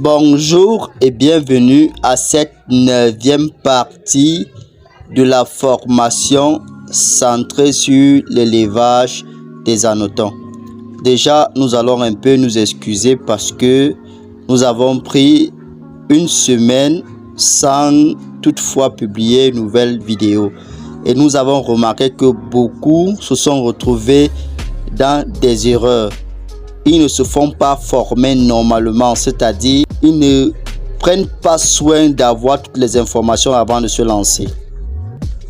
Bonjour et bienvenue à cette 9e partie de la formation centrée sur l'élevage des hannetons. Déjà, nous allons un peu nous excuser parce que nous avons pris une semaine sans toutefois publier une nouvelle vidéo. Et nous avons remarqué que beaucoup se sont retrouvés dans des erreurs. Ils ne se font pas former normalement, c'est-à-dire ils ne prennent pas soin d'avoir toutes les informations avant de se lancer.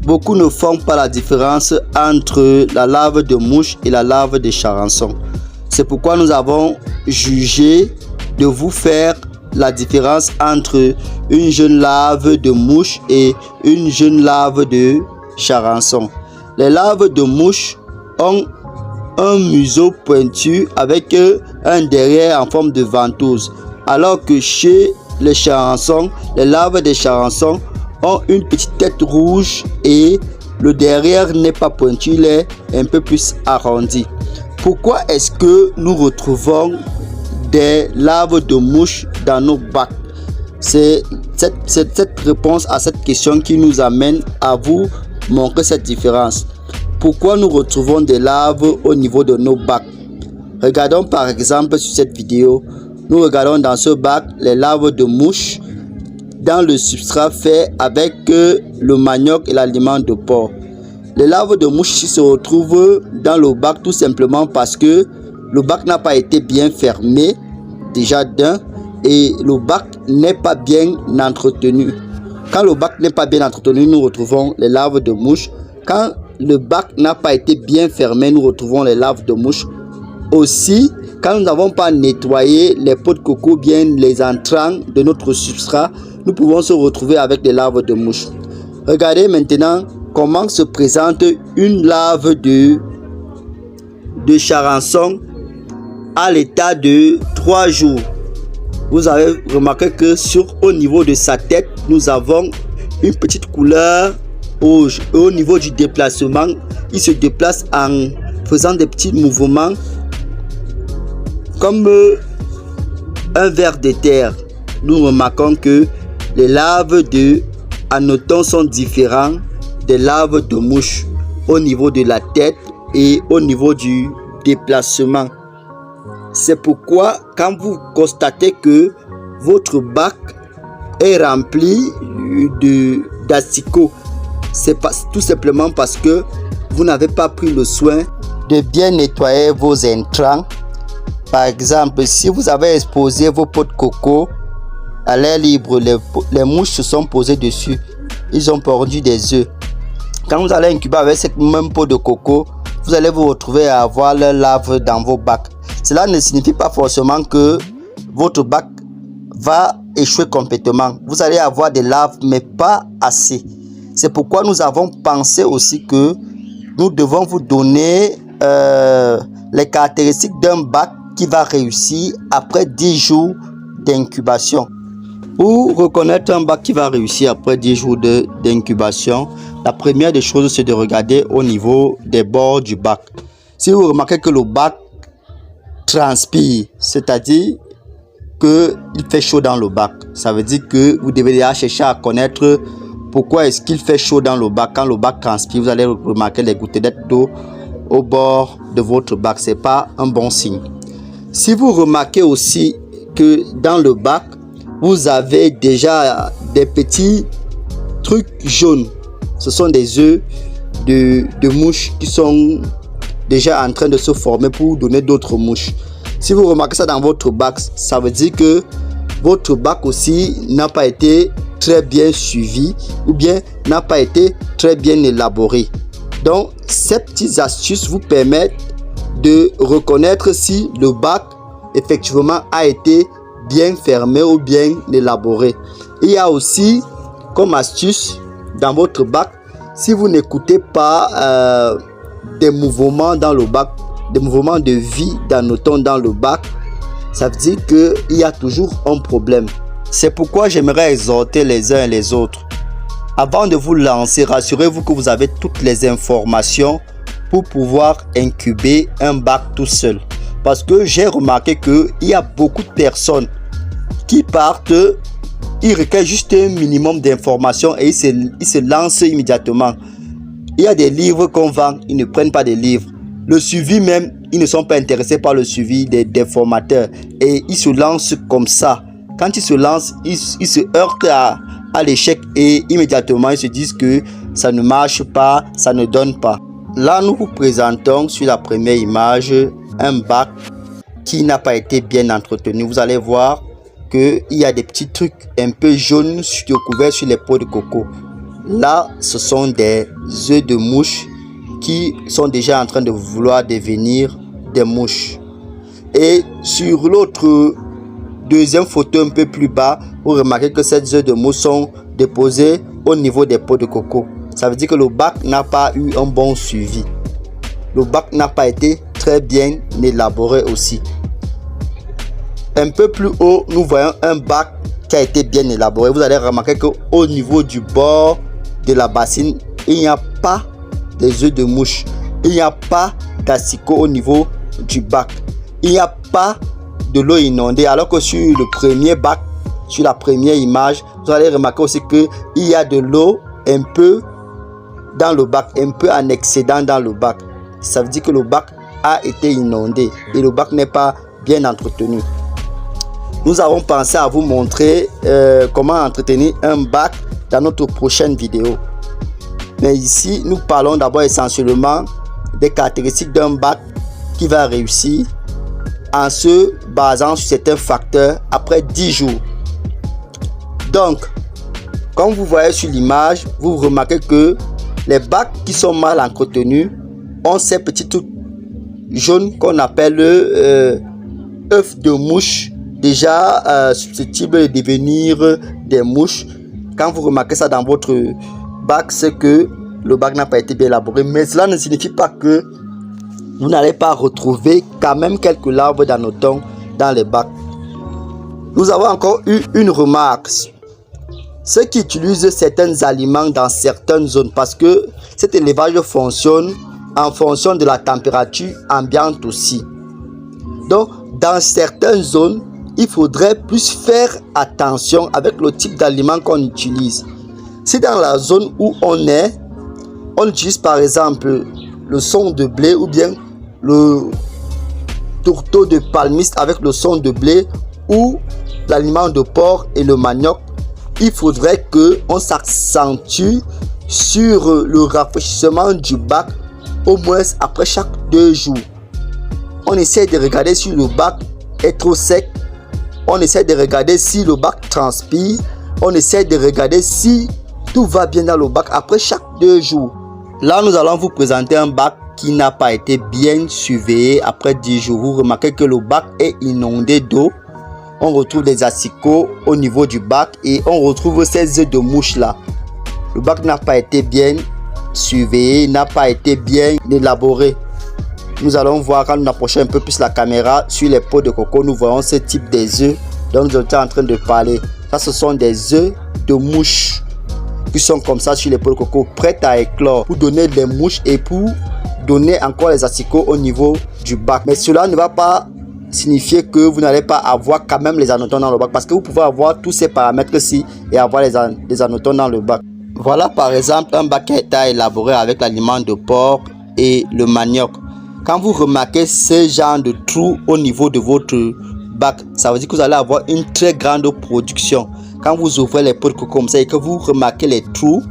Beaucoup ne font pas la différence entre la larve de mouche et la larve de charançon. C'est pourquoi nous avons jugé de vous faire la différence entre une jeune larve de mouche et une jeune larve de charançon. Les larves de mouche ont un museau pointu avec un derrière en forme de ventouse, alors que chez les charançons, les larves des charançons ont une petite tête rouge et le derrière n'est pas pointu, il est un peu plus arrondi. Pourquoi est-ce que nous retrouvons des larves de mouche dans nos bacs? C'est cette réponse à cette question qui nous amène à vous montrer cette différence. Pourquoi nous retrouvons des larves au niveau de nos bacs? Regardons par exemple sur cette vidéo. Nous regardons dans ce bac les larves de mouche dans le substrat fait avec le manioc et l'aliment de porc. Les larves de mouche se retrouvent dans le bac tout simplement parce que le bac n'a pas été bien fermé déjà d'un, et le bac n'est pas bien entretenu. Quand le bac n'est pas bien entretenu, nous retrouvons les larves de mouche. Quand le bac n'a pas été bien fermé, nous retrouvons les larves de mouche. Aussi, quand nous n'avons pas nettoyé les pots de coco, bien les entrants de notre substrat, nous pouvons se retrouver avec des larves de mouche. Regardez maintenant comment se présente une larve de charançon à l'état de 3 jours. Vous avez remarqué que au niveau de sa tête, nous avons une petite couleur rouge. Et au niveau du déplacement, il se déplace en faisant des petits mouvements comme un ver de terre. Nous remarquons que les larves de hannetons sont différentes des larves de mouche au niveau de la tête et au niveau du déplacement. C'est pourquoi quand vous constatez que votre bac est rempli d'asticots, c'est tout simplement parce que vous n'avez pas pris le soin de bien nettoyer vos intrants. Par exemple, si vous avez exposé vos pots de coco à l'air libre, les mouches se sont posées dessus, ils ont pondu des œufs. Quand vous allez incuber avec cette même pot de coco, vous allez vous retrouver à avoir leurs larves dans vos bacs. Cela ne signifie pas forcément que votre bac va échouer complètement. Vous allez avoir des larves, mais pas assez. C'est pourquoi nous avons pensé aussi que nous devons vous donner les caractéristiques d'un bac qui va réussir après 10 jours d'incubation. Pour reconnaître un bac qui va réussir après 10 jours d'incubation, la première des choses, c'est de regarder au niveau des bords du bac. Si vous remarquez que le bac transpire, c'est-à-dire qu'il fait chaud dans le bac, ça veut dire que vous devez déjà chercher à connaître pourquoi est-ce qu'il fait chaud dans le bac. Quand le bac transpire, vous allez remarquer les gouttelettes d'eau au bord de votre bac. Ce n'est pas un bon signe. Si vous remarquez aussi que dans le bac, vous avez déjà des petits trucs jaunes, ce sont des œufs de mouches qui sont déjà en train de se former pour donner d'autres mouches. Si vous remarquez ça dans votre bac, ça veut dire que votre bac aussi n'a pas été très bien suivi ou bien n'a pas été très bien élaboré. Donc, ces petites astuces vous permettent de reconnaître si le bac effectivement a été bien fermé ou bien élaboré. Il y a aussi comme astuce dans votre bac, si vous n'écoutez pas des mouvements dans le bac, des mouvements de vie d'hanneton dans le bac, ça veut dire qu'il y a toujours un problème. C'est pourquoi j'aimerais exhorter les uns et les autres. Avant de vous lancer, rassurez-vous que vous avez toutes les informations pour pouvoir incuber un bac tout seul. Parce que j'ai remarqué qu'il y a beaucoup de personnes qui partent, ils recueillent juste un minimum d'informations et ils se lancent immédiatement. Il y a des livres qu'on vend, ils ne prennent pas des livres. Le suivi même, ils ne sont pas intéressés par le suivi des formateurs et ils se lancent comme ça. Quand ils se lancent, ils se heurtent à l'échec et immédiatement ils se disent que ça ne marche pas, ça ne donne pas. Là, nous vous présentons sur la première image un bac qui n'a pas été bien entretenu. Vous allez voir qu'il y a des petits trucs un peu jaunes couverts sur les peaux de coco. Là, ce sont des œufs de mouche qui sont déjà en train de vouloir devenir des mouches. Et sur l'autre deuxième photo un peu plus bas, vous remarquez que ces œufs de mouche sont déposés au niveau des peaux de coco. Ça veut dire que le bac n'a pas eu un bon suivi. Le bac n'a pas été très bien élaboré aussi. Un peu plus haut, nous voyons un bac qui a été bien élaboré. Vous allez remarquer qu'au niveau du bord de la bassine, il n'y a pas des œufs de mouche. Il n'y a pas d'asticots au niveau du bac. Il n'y a pas de l'eau inondée. Alors que sur le premier bac, sur la première image, vous allez remarquer aussi qu'il y a de l'eau un peu dans le bac, un peu en excédent dans le bac. Ça veut dire que le bac a été inondé et le bac n'est pas bien entretenu. Nous avons pensé à vous montrer comment entretenir un bac dans notre prochaine vidéo. Mais ici, nous parlons d'abord essentiellement des caractéristiques d'un bac qui va réussir en se basant sur certains facteurs après 10 jours. Donc, comme vous voyez sur l'image, vous remarquez que les bacs qui sont mal entretenus ont ces petits trucs jaunes qu'on appelle œufs de mouche, déjà susceptibles de devenir des mouches. Quand vous remarquez ça dans votre bac, c'est que le bac n'a pas été bien élaboré. Mais cela ne signifie pas que vous n'allez pas retrouver quand même quelques larves d'anotons dans les bacs. Nous avons encore eu une remarque. Ceux qui utilisent certains aliments dans certaines zones, parce que cet élevage fonctionne en fonction de la température ambiante aussi. Donc, dans certaines zones, il faudrait plus faire attention avec le type d'aliment qu'on utilise. Si dans la zone où on est, on utilise par exemple le son de blé ou bien le tourteau de palmiste avec le son de blé ou l'aliment de porc et le manioc, il faudrait qu'on s'accentue sur le rafraîchissement du bac au moins après chaque 2 jours. On essaie de regarder si le bac est trop sec. On essaie de regarder si le bac transpire. On essaie de regarder si tout va bien dans le bac après chaque 2 jours. Là, nous allons vous présenter un bac qui n'a pas été bien surveillé après 10 jours. Vous remarquez que le bac est inondé d'eau. On retrouve des asticots au niveau du bac et on retrouve ces œufs de mouche là. Le bac n'a pas été bien surveillé, n'a pas été bien élaboré. Nous allons voir quand nous approchons un peu plus la caméra sur les peaux de coco, nous voyons ce type des œufs dont nous étions en train de parler. Ça, ce sont des œufs de mouche qui sont comme ça sur les peaux de coco, prêts à éclore pour donner des mouches et pour donner encore les asticots au niveau du bac. Mais cela ne va pas signifier que vous n'allez pas avoir quand même les anotons dans le bac, parce que vous pouvez avoir tous ces paramètres-ci et avoir les anotons dans le bac. Voilà par exemple un bac qui a été élaboré avec l'aliment de porc et le manioc. Quand vous remarquez ce genre de trou au niveau de votre bac, ça veut dire que vous allez avoir une très grande production. Quand vous ouvrez les pots de coco comme ça et que vous remarquez les trous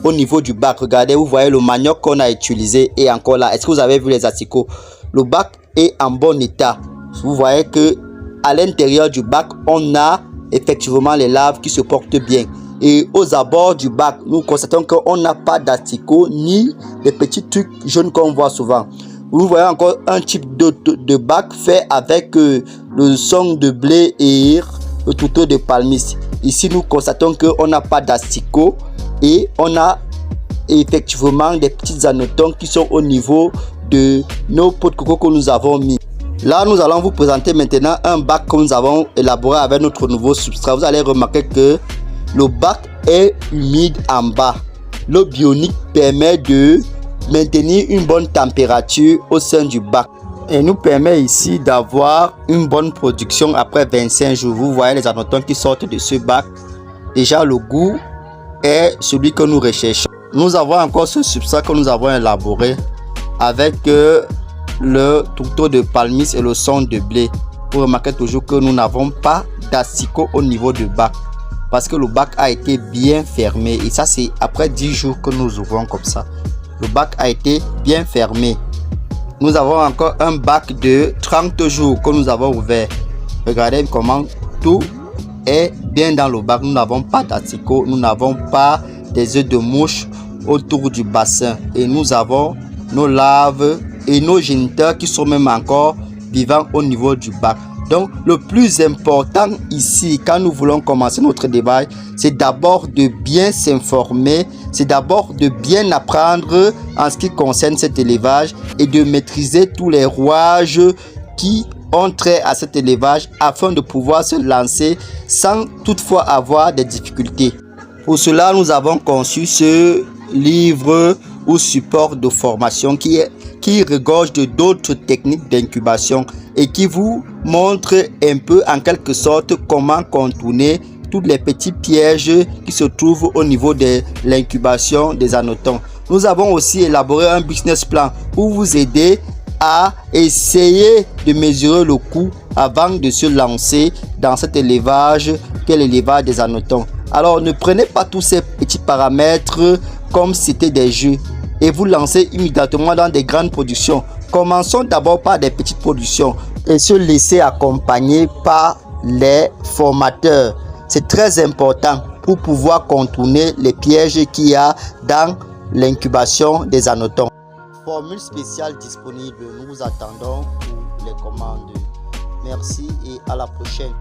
au niveau du bac, regardez, vous voyez le manioc qu'on a utilisé et encore là. Est-ce que vous avez vu les asticots? Le bac est en bon état. Vous voyez que à l'intérieur du bac, on a effectivement les larves qui se portent bien. Et aux abords du bac, nous constatons qu'on n'a pas d'asticots ni les petits trucs jaunes qu'on voit souvent. Vous voyez encore un type de bac fait avec le son de blé et le tourteau de palmiste. Ici, nous constatons qu'on n'a pas d'asticots et on a effectivement des petits anotons qui sont au niveau de nos pots de coco que nous avons mis. Là, nous allons vous présenter maintenant un bac que nous avons élaboré avec notre nouveau substrat. Vous allez remarquer que le bac est humide en bas. L'eau bionique permet de maintenir une bonne température au sein du bac. et nous permet ici d'avoir une bonne production après 25 jours. Vous voyez les anotons qui sortent de ce bac. Déjà le goût est celui que nous recherchons. Nous avons encore ce substrat que nous avons élaboré avec le tourteau de palmis et le son de blé. Vous remarquez toujours que nous n'avons pas d'asticot au niveau du bac parce que le bac a été bien fermé, et ça c'est après 10 jours que nous ouvrons comme ça. Le bac a été bien fermé. Nous avons encore un bac de 30 jours que nous avons ouvert. Regardez comment tout est bien dans le bac. Nous n'avons pas d'asticot, nous n'avons pas des œufs de mouche autour du bassin, et nous avons nos larves et nos géniteurs qui sont même encore vivants au niveau du bac. Donc le plus important ici, quand nous voulons commencer notre débat, c'est d'abord de bien s'informer, c'est d'abord de bien apprendre en ce qui concerne cet élevage et de maîtriser tous les rouages qui ont trait à cet élevage afin de pouvoir se lancer sans toutefois avoir des difficultés. Pour cela, nous avons conçu ce livre ou support de formation qui regorge de d'autres techniques d'incubation et qui vous montre un peu en quelque sorte comment contourner tous les petits pièges qui se trouvent au niveau de l'incubation des anotons. Nous avons aussi élaboré un business plan pour vous aider à essayer de mesurer le coût avant de se lancer dans cet élevage qu'est l'élevage des anotons. Alors ne prenez pas tous ces petits paramètres comme si c'était des jeux et vous lancez immédiatement dans des grandes productions. Commençons d'abord par des petites productions et se laisser accompagner par les formateurs. C'est très important pour pouvoir contourner les pièges qu'il y a dans l'incubation des anotons. Formule spéciale disponible, nous vous attendons pour les commandes. Merci et à la prochaine.